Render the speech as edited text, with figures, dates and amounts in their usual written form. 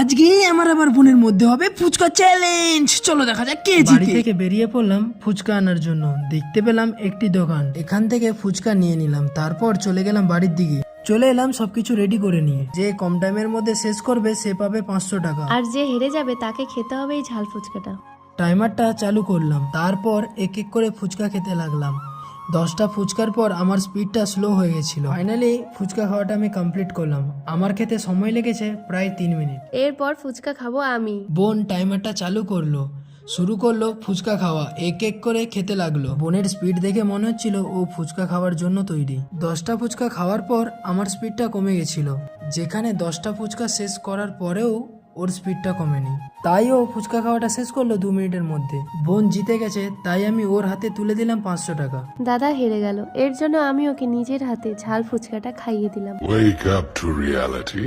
আজকে আমার আবার বোনের মধ্যে হবে ফুচকা চ্যালেঞ্জ। চলো দেখা যাক কে জিতে। বাড়ি থেকে বেরিয়ে পড়লাম ফুচকা আনার জন্য। দেখতে পেলাম একটি দোকান, এখান থেকে ফুচকা নিয়ে নিলাম। তারপর চলে গেলাম বাড়ির দিকে। চলে এলাম সবকিছু রেডি করে নিয়ে। যে কম টাইমের মধ্যে শেষ করবে সে পাবে 500 টাকা, আর যে হেরে যাবে তাকে খেতে হবে এই ঝাল ফুচকাটা। টাইমারটা চালু করলাম। তারপর এক এক করে ফুচকা খেতে লাগলাম। 10টা ফুচকার পর আমার স্পিডটা স্লো হয়ে গেছিল। ফাইনালি ফুচকা খাওয়াটা আমি কমপ্লিট করলাম। আমার খেতে সময় লেগেছে প্রায় 3 মিনিট। এরপর ফুচকা খাবো আমি। বোন টাইমারটা চালু করলো, শুরু করলো ফুচকা খাওয়া। এক এক করে খেতে লাগলো। বোনের স্পিড দেখে মনে হচ্ছিল ও ফুচকা খাওয়ার জন্য তৈরি। 10টা ফুচকা খাওয়ার পর আমার স্পিডটা কমে গেছিল, যেখানে 10টা ফুচকা শেষ করার পরেও ওর স্পিডটা কমেনি। তাই ও ফুচকা খাওয়াটা শেষ করলো 2 মিনিটের মধ্যে। বোন জিতে গেছে, তাই আমি ওর হাতে তুলে দিলাম 500 টাকা। দাদা হেরে গেল, এর জন্য আমি ওকে নিজের হাতে ঝাল ফুচকাটা খাইয়ে দিলাম। Wake up to reality.